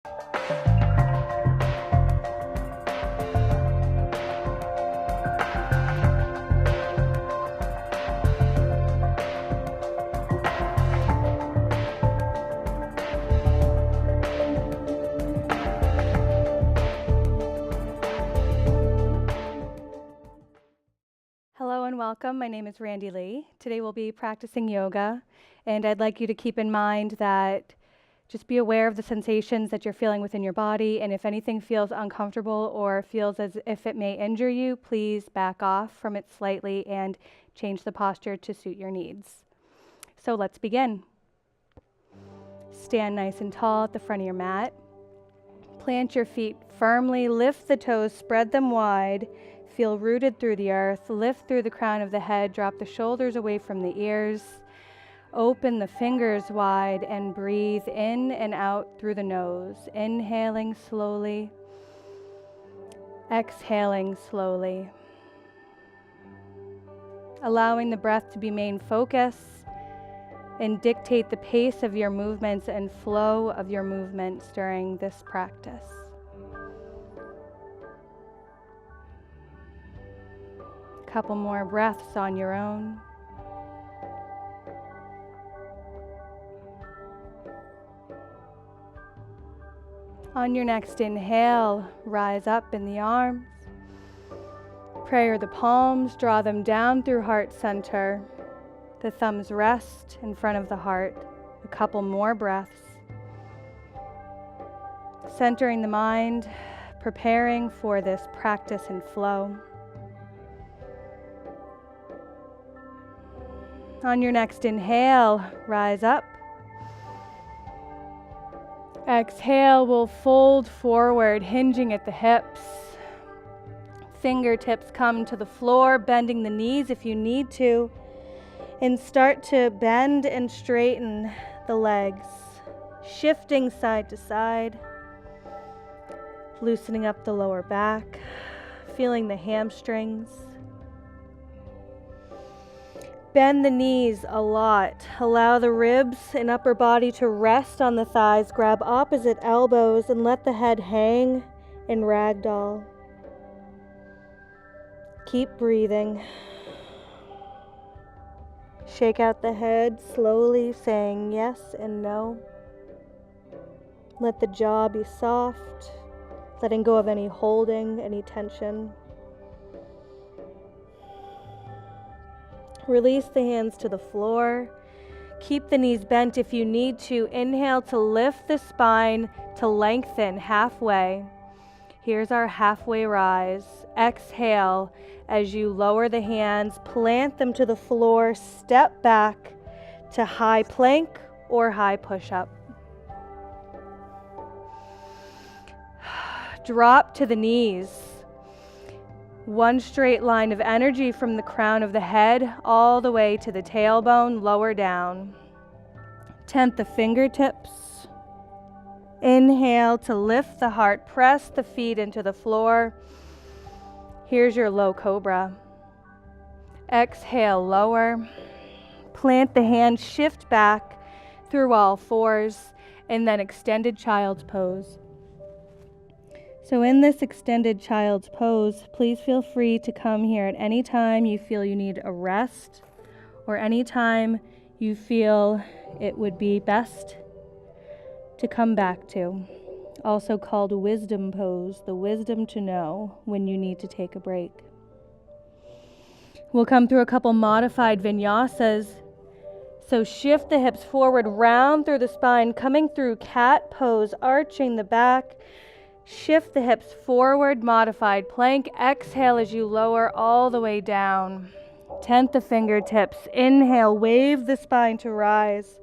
Hello and welcome. My name is Randi-Lee. Today we'll be practicing yoga, and I'd like you to keep in mind that just be aware of the sensations that you're feeling within your body, and if anything feels uncomfortable or feels as if it may injure you, please back off from it slightly and change the posture to suit your needs. So let's begin. Stand nice and tall at the front of your mat. Plant your feet firmly, lift the toes, spread them wide. Feel rooted through the earth. Lift through the crown of the head. Drop the shoulders away from the ears. Open the fingers wide and breathe in and out through the nose. Inhaling slowly. Exhaling slowly. Allowing the breath to be main focus and dictate the pace of your movements and flow of your movements during this practice. Couple more breaths on your own. On your next inhale, rise up in the arms. Prayer the palms, draw them down through heart center. The thumbs rest in front of the heart. A couple more breaths. Centering the mind, preparing for this practice and flow. On your next inhale, rise up. Exhale, we'll fold forward, hinging at the hips. Fingertips come to the floor, bending the knees if you need to. And start to bend and straighten the legs, shifting side to side. Loosening up the lower back, feeling the hamstrings. Bend the knees a lot. Allow the ribs and upper body to rest on the thighs. Grab opposite elbows and let the head hang in ragdoll. Keep breathing. Shake out the head slowly, saying yes and no. Let the jaw be soft, letting go of any holding, any tension. Release the hands to the floor. Keep the knees bent if you need to. Inhale to lift the spine to lengthen halfway. Here's our halfway rise. Exhale as you lower the hands, plant them to the floor, step back to high plank or high push-up. Drop to the knees. One straight line of energy from the crown of the head all the way to the tailbone, lower down. Tent the fingertips. Inhale to lift the heart, press the feet into the floor. Here's your low cobra. Exhale, lower. Plant the hands, shift back through all fours, and then extended child's pose. So in this extended child's pose, please feel free to come here at any time you feel you need a rest or any time you feel it would be best to come back to. Also called wisdom pose, the wisdom to know when you need to take a break. We'll come through a couple modified vinyasas. So shift the hips forward, round through the spine, coming through cat pose, arching the back. Shift the hips forward, modified plank. Exhale as you lower all the way down. Tent the fingertips. Inhale, wave the spine to rise.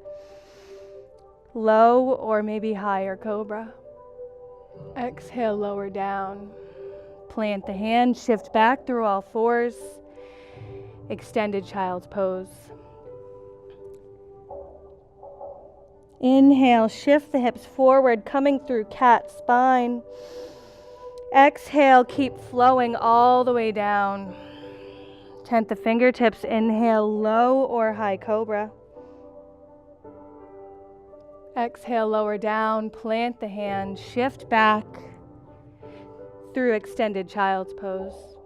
Low or maybe higher cobra. Exhale, lower down. Plant the hand, shift back through all fours. Extended child's pose. Inhale, shift the hips forward, coming through cat spine. Exhale, keep flowing all the way down. Tent the fingertips, inhale, low or high cobra. Exhale, lower down, plant the hand, shift back through extended child's pose.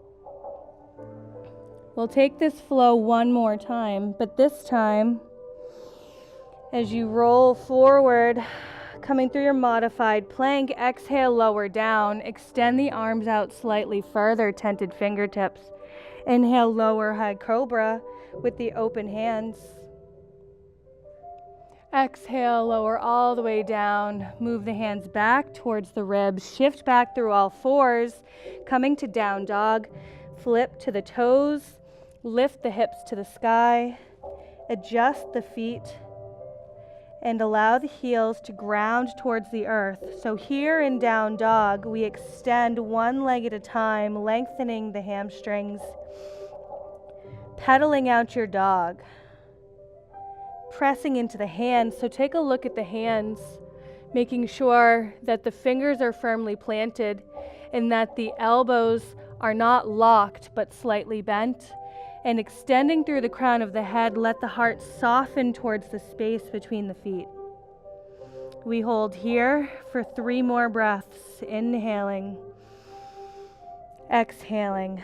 We'll take this flow one more time, but this time, as you roll forward, coming through your modified plank, exhale, lower down, extend the arms out slightly further, tented fingertips. Inhale, lower high cobra with the open hands. Exhale, lower all the way down, move the hands back towards the ribs, shift back through all fours, coming to down dog, flip to the toes, lift the hips to the sky, adjust the feet, and allow the heels to ground towards the earth. So here in down dog, we extend one leg at a time, lengthening the hamstrings, pedaling out your dog, pressing into the hands. So take a look at the hands, making sure that the fingers are firmly planted and that the elbows are not locked but slightly bent. And extending through the crown of the head, let the heart soften towards the space between the feet. We hold here for 3 more breaths, inhaling, exhaling.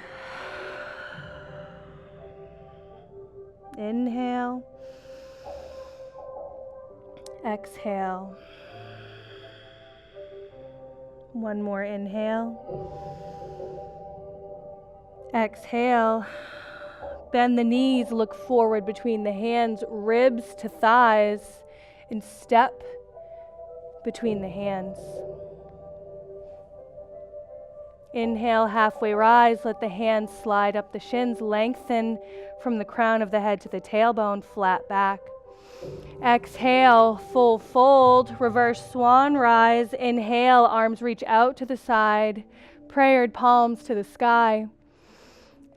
Inhale, exhale. One more inhale, exhale. Bend the knees, look forward between the hands, ribs to thighs, and step between the hands. Inhale, halfway rise, let the hands slide up the shins, lengthen from the crown of the head to the tailbone, flat back. Exhale, full fold, reverse swan rise. Inhale, arms reach out to the side, prayered palms to the sky.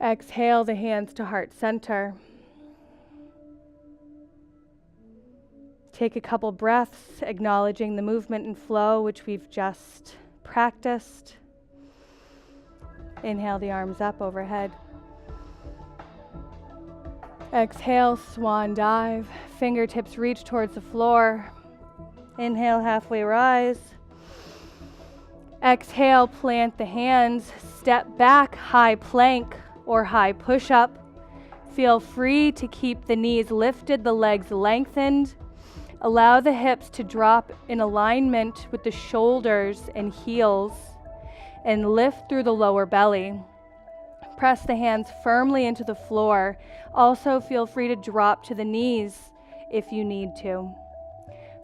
Exhale, the hands to heart center. Take a couple breaths, acknowledging the movement and flow which we've just practiced. Inhale the arms up overhead. Exhale, swan dive. Fingertips reach towards the floor. Inhale, halfway rise. Exhale, plant the hands. Step back, high plank or high push-up. Feel free to keep the knees lifted, the legs lengthened. Allow the hips to drop in alignment with the shoulders and heels and lift through the lower belly. Press the hands firmly into the floor. Also feel free to drop to the knees if you need to.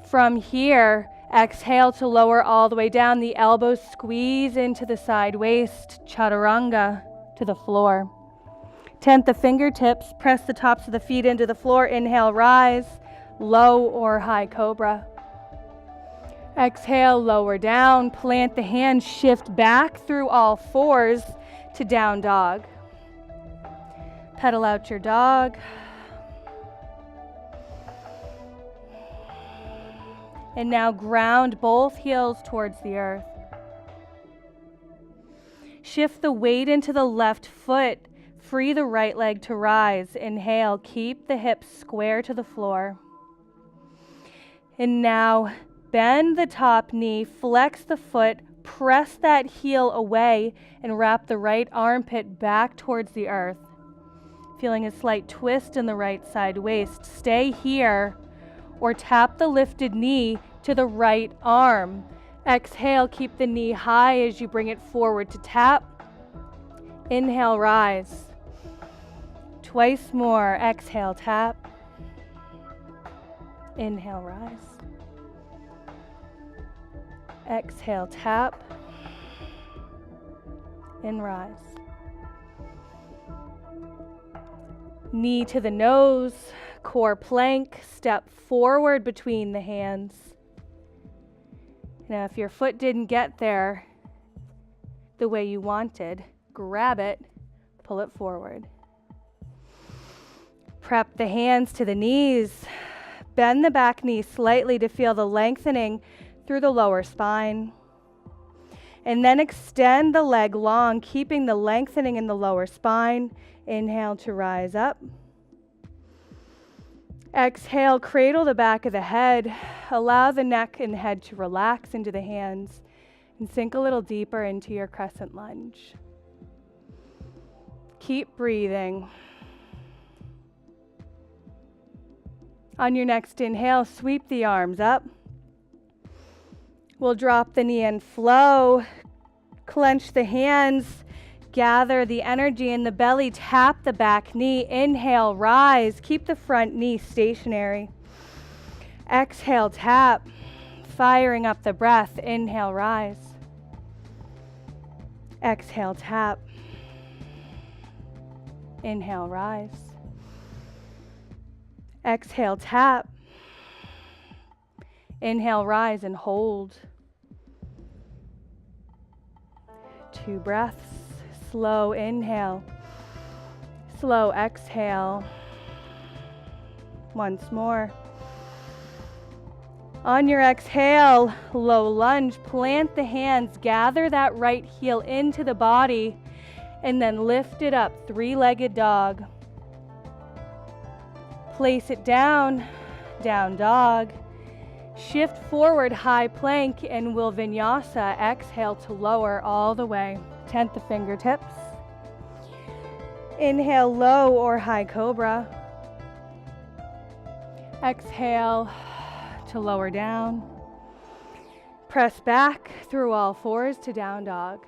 From here, exhale to lower all the way down. The elbows squeeze into the side waist, chaturanga to the floor. Tent the fingertips, press the tops of the feet into the floor. Inhale, rise, low or high cobra. Exhale, lower down, plant the hands, shift back through all fours to down dog. Pedal out your dog. And now ground both heels towards the earth. Shift the weight into the left foot. Free the right leg to rise. Inhale, keep the hips square to the floor. And now bend the top knee, flex the foot, press that heel away, and wrap the right armpit back towards the earth. Feeling a slight twist in the right side waist. Stay here or tap the lifted knee to the right arm. Exhale, keep the knee high as you bring it forward to tap. Inhale, rise. Twice more. Exhale, tap. Inhale, rise. Exhale, tap. And rise. Knee to the nose, core plank, step forward between the hands. Now, if your foot didn't get there the way you wanted, grab it, pull it forward. Prep the hands to the knees. Bend the back knee slightly to feel the lengthening through the lower spine. And then extend the leg long, keeping the lengthening in the lower spine. Inhale to rise up. Exhale, cradle the back of the head. Allow the neck and head to relax into the hands and sink a little deeper into your crescent lunge. Keep breathing. On your next inhale, sweep the arms up. We'll drop the knee and flow. Clench the hands. Gather the energy in the belly. Tap the back knee. Inhale, rise. Keep the front knee stationary. Exhale, tap. Firing up the breath. Inhale, rise. Exhale, tap. Inhale, rise. Exhale, tap. Inhale, rise and hold. 2 breaths. Slow inhale. Slow exhale. Once more. On your exhale, low lunge, plant the hands, gather that right heel into the body, and then lift it up, 3-legged dog. Place it down, down dog. Shift forward, high plank, and we'll vinyasa. Exhale to lower all the way. Tent the fingertips. Inhale, low or high cobra. Exhale to lower down. Press back through all fours to down dog.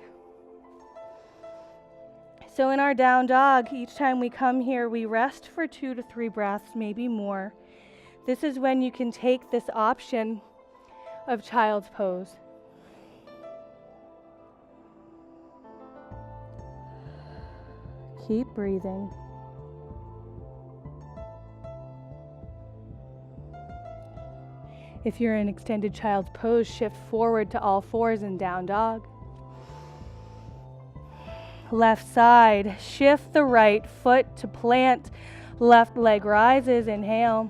So in our down dog, each time we come here, we rest for 2 to 3 breaths, maybe more. This is when you can take this option of child's pose. Keep breathing. If you're in extended child's pose, shift forward to all fours in down dog. Left side, shift the right foot to plant. Left leg rises, inhale.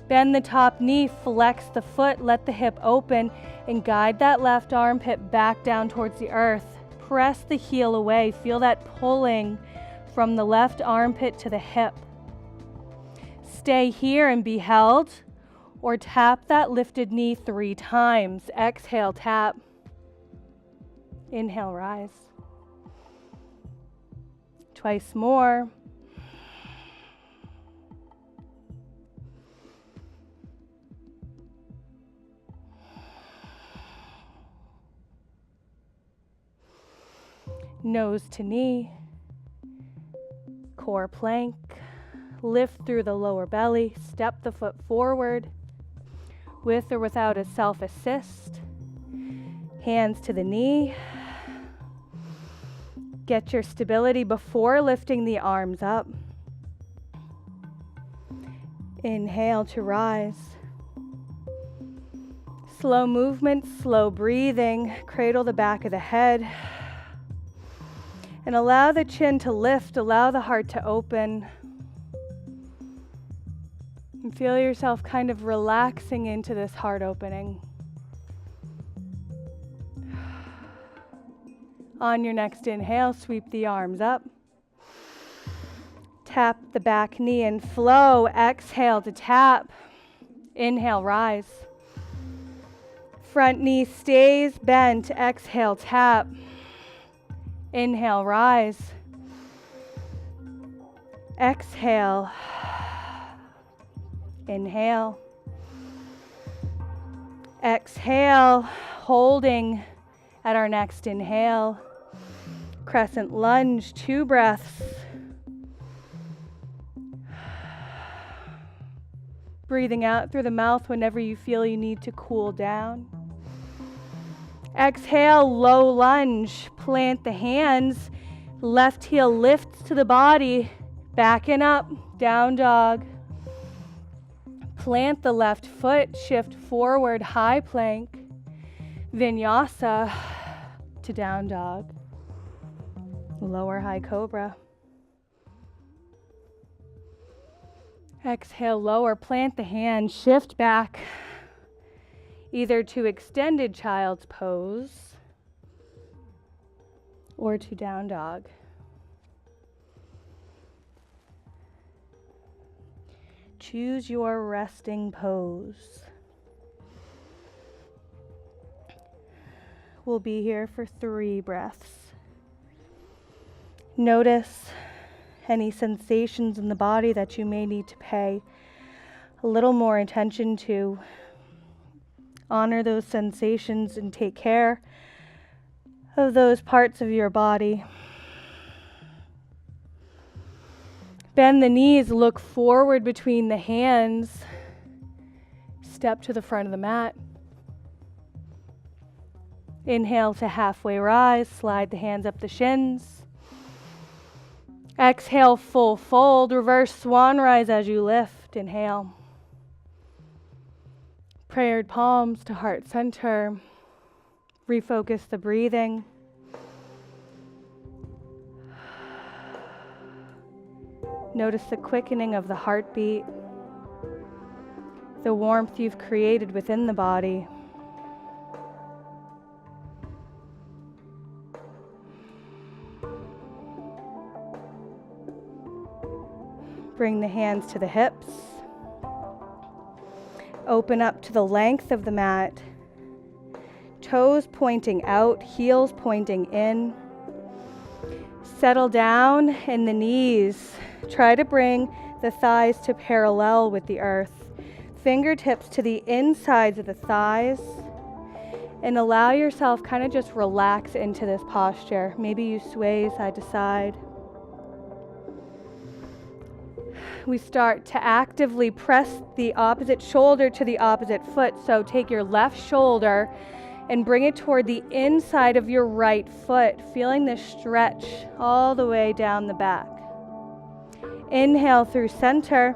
Bend the top knee, flex the foot, let the hip open, and guide that left armpit back down towards the earth. Press the heel away. Feel that pulling from the left armpit to the hip. Stay here and be held, or tap that lifted knee 3 times. Exhale, tap. Inhale, rise. Twice more. Nose to knee, core plank, lift through the lower belly, step the foot forward, with or without a self-assist, hands to the knee. Get your stability before lifting the arms up. Inhale to rise. Slow movement, slow breathing, cradle the back of the head. And allow the chin to lift, allow the heart to open. And feel yourself kind of relaxing into this heart opening. On your next inhale, sweep the arms up. Tap the back knee and flow. Exhale to tap. Inhale, rise. Front knee stays bent. Exhale, tap. Inhale, rise. Exhale. Inhale. Exhale, holding at our next inhale. Crescent lunge, 2 breaths. Breathing out through the mouth whenever you feel you need to cool down. Exhale, low lunge. Plant the hands. Left heel lifts to the body. Backing up, down dog. Plant the left foot. Shift forward, high plank. Vinyasa to down dog. Lower high cobra. Exhale, lower. Plant the hand. Shift back. Either to extended child's pose or to down dog. Choose your resting pose. We'll be here for 3 breaths. Notice any sensations in the body that you may need to pay a little more attention to. Honor those sensations and take care of those parts of your body. Bend the knees, look forward between the hands. Step to the front of the mat. Inhale to halfway rise, slide the hands up the shins. Exhale, full fold, reverse swan rise as you lift. Inhale. Prayered palms to heart center. Refocus the breathing. Notice the quickening of the heartbeat, the warmth you've created within the body. Bring the hands to the hips. Open up to the length of the mat. Toes pointing out, heels pointing in. Settle down in the knees. Try to bring the thighs to parallel with the earth. Fingertips to the insides of the thighs. And allow yourself kind of just relax into this posture. Maybe you sway side to side. We start to actively press the opposite shoulder to the opposite foot. So take your left shoulder and bring it toward the inside of your right foot, feeling this stretch all the way down the back. Inhale through center.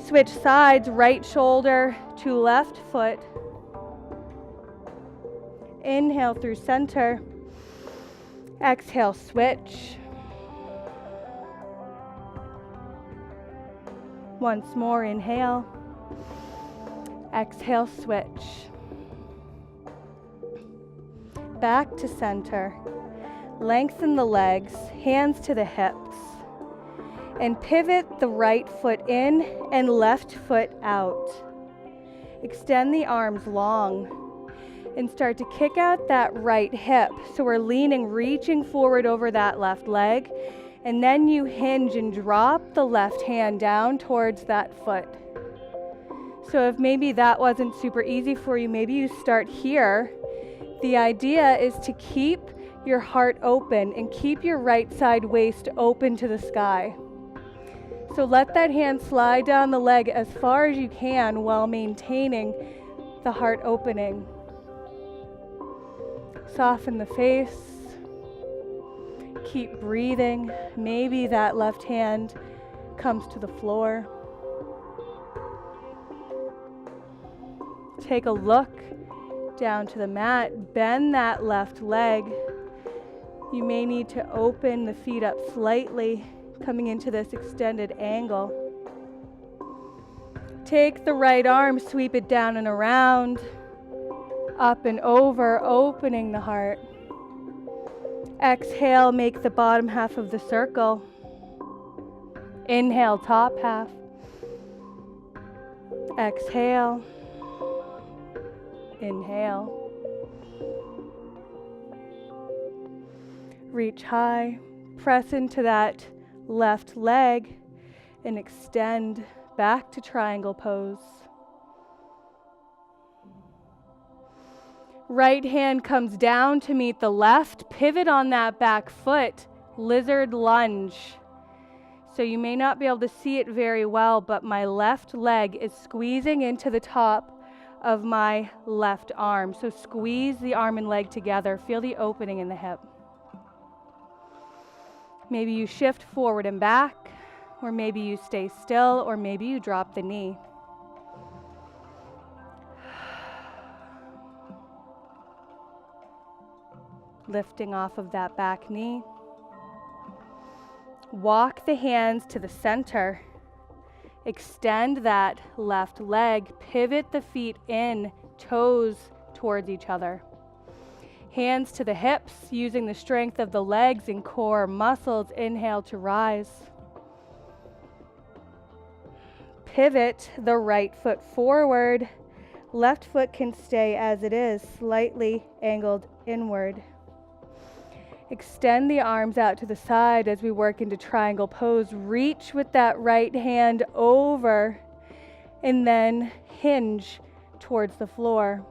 Switch sides, right shoulder to left foot. Inhale through center. Exhale, switch. Once more, inhale. Exhale, switch. Back to center. Lengthen the legs, hands to the hips. And pivot the right foot in and left foot out. Extend the arms long and start to kick out that right hip. So we're leaning, reaching forward over that left leg. And then you hinge and drop the left hand down towards that foot. So if maybe that wasn't super easy for you, maybe you start here. The idea is to keep your heart open and keep your right side waist open to the sky. So let that hand slide down the leg as far as you can while maintaining the heart opening. Soften the face. Keep breathing. Maybe that left hand comes to the floor. Take a look down to the mat. Bend that left leg. You may need to open the feet up slightly, coming into this extended angle. Take the right arm, sweep it down and around, up and over, opening the heart. Exhale, make the bottom half of the circle. Inhale, top half. Exhale. Inhale. Reach high. Press into that left leg and extend back to triangle pose. Right hand comes down to meet the left. Pivot on that back foot. Lizard lunge. So you may not be able to see it very well, but my left leg is squeezing into the top of my left arm. So squeeze the arm and leg together. Feel the opening in the hip. Maybe you shift forward and back, or maybe you stay still, or maybe you drop the knee. Lifting off of that back knee. Walk the hands to the center. Extend that left leg. Pivot the feet in, toes towards each other. Hands to the hips, using the strength of the legs and core muscles. Inhale to rise. Pivot the right foot forward. Left foot can stay as it is, slightly angled inward. Extend the arms out to the side as we work into triangle pose. Reach with that right hand over and then hinge towards the floor.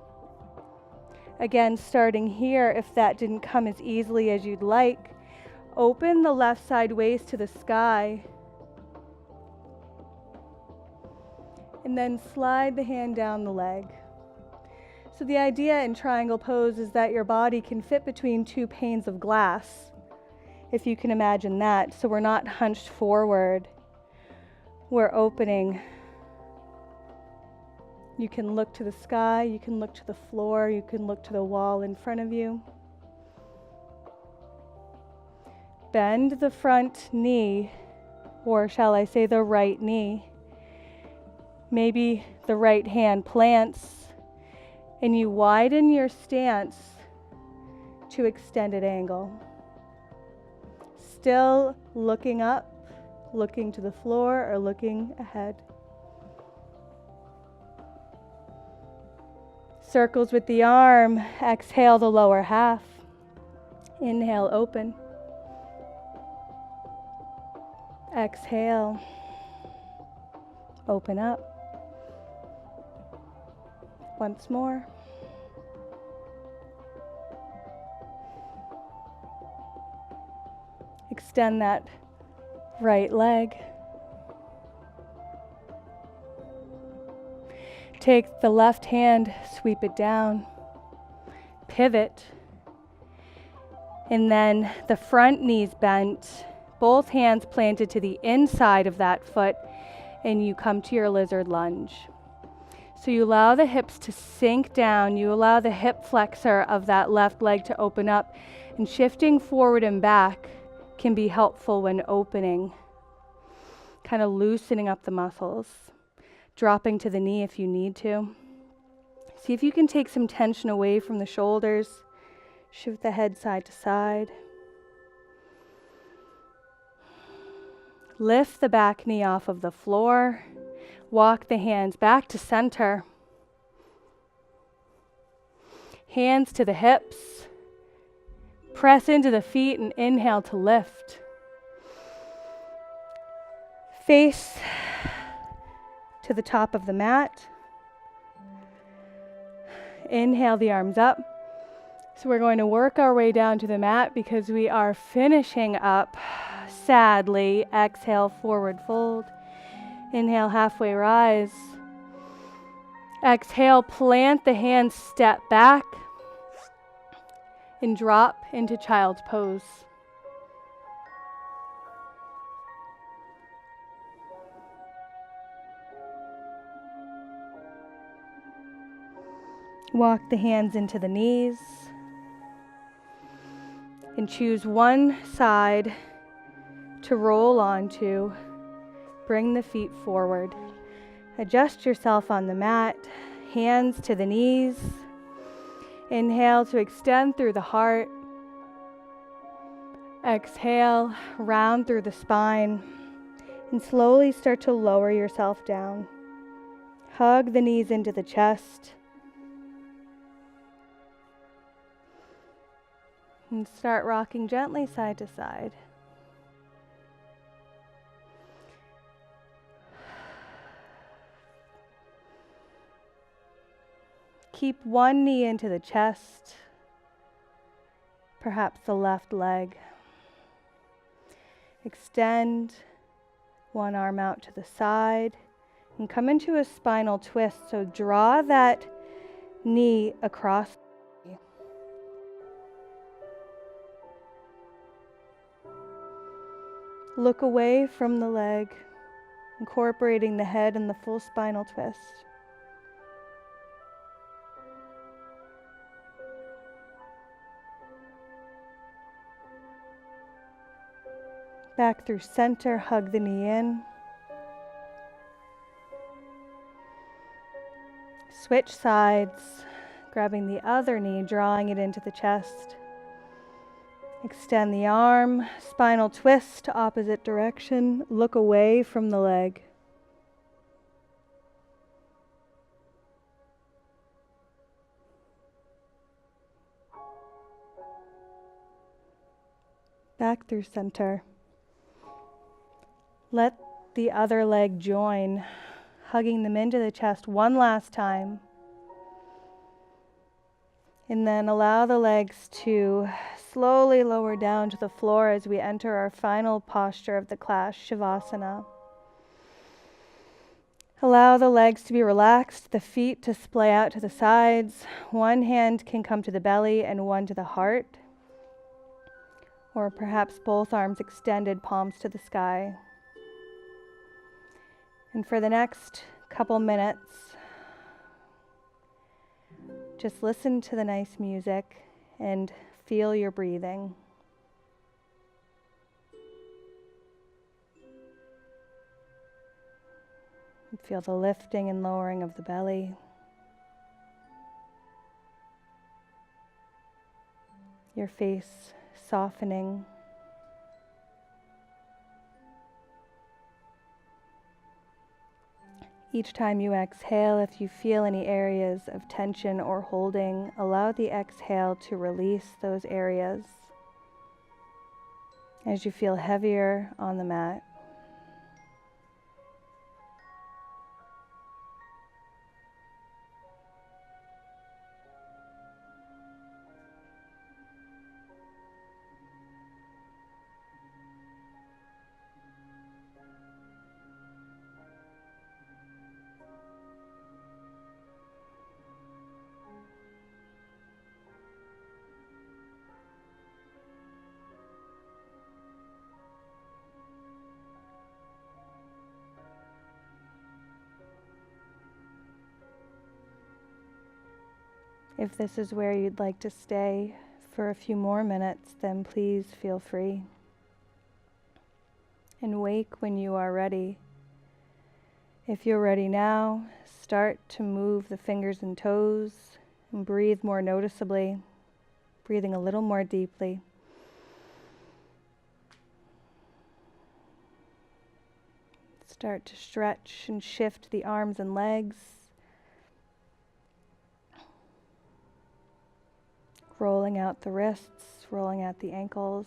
Again, starting here, if that didn't come as easily as you'd like, open the left side waist to the sky. And then slide the hand down the leg. So the idea in triangle pose is that your body can fit between two panes of glass, if you can imagine that. So we're not hunched forward, we're opening. You can look to the sky, you can look to the floor, you can look to the wall in front of you. Bend the front knee, or shall I say the right knee. Maybe the right hand plants, and you widen your stance to extended angle. Still looking up, looking to the floor, or looking ahead. Circles with the arm. Exhale the lower half. Inhale, open. Exhale, open up. Once more. Extend that right leg. Take the left hand, sweep it down. Pivot. And then the front knee's bent, both hands planted to the inside of that foot, and you come to your lizard lunge. So you allow the hips to sink down, you allow the hip flexor of that left leg to open up, and shifting forward and back can be helpful when opening, kind of loosening up the muscles, dropping to the knee if you need to. See if you can take some tension away from the shoulders, shift the head side to side. Lift the back knee off of the floor. Walk the hands back to center. Hands to the hips. Press into the feet and inhale to lift. Face to the top of the mat. Inhale the arms up. So we're going to work our way down to the mat because we are finishing up sadly. Exhale, forward fold. Inhale, halfway rise. Exhale, plant the hands, step back, and drop into child's pose. Walk the hands into the knees, and choose one side to roll onto. Bring the feet forward. Adjust yourself on the mat, hands to the knees. Inhale to extend through the heart. Exhale, round through the spine, and slowly start to lower yourself down. Hug the knees into the chest. And start rocking gently side to side. Keep one knee into the chest, perhaps the left leg. Extend one arm out to the side and come into a spinal twist. So draw that knee across. Look away from the leg, incorporating the head and the full spinal twist. Back through center, hug the knee in. Switch sides, grabbing the other knee, drawing it into the chest. Extend the arm, spinal twist to opposite direction. Look away from the leg. back through center. Let the other leg join, hugging them into the chest one last time. And then allow the legs to slowly lower down to the floor as we enter our final posture of the class, Shavasana. Allow the legs to be relaxed, the feet to splay out to the sides. One hand can come to the belly and one to the heart. Or perhaps both arms extended, palms to the sky. And for the next couple minutes, just listen to the nice music and feel your breathing. Feel the lifting and lowering of the belly. Your face softening. Each time you exhale, if you feel any areas of tension or holding, allow the exhale to release those areas as you feel heavier on the mat. If this is where you'd like to stay for a few more minutes, then please feel free. And wake when you are ready. If you're ready now, start to move the fingers and toes and breathe more noticeably, breathing a little more deeply. Start to stretch and shift the arms and legs. Rolling out the wrists, rolling out the ankles.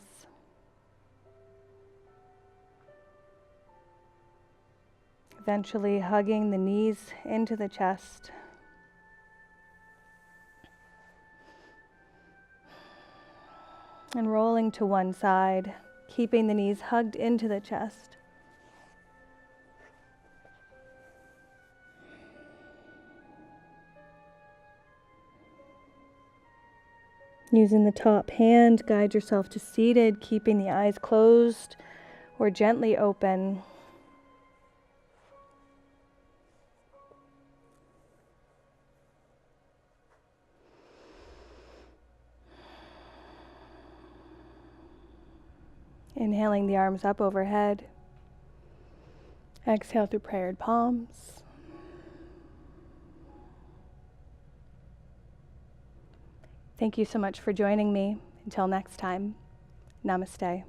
Eventually hugging the knees into the chest. And rolling to one side, keeping the knees hugged into the chest. Using the top hand, guide yourself to seated, keeping the eyes closed or gently open. Inhaling the arms up overhead. Exhale through prayered palms. Thank you so much for joining me. Until next time, namaste.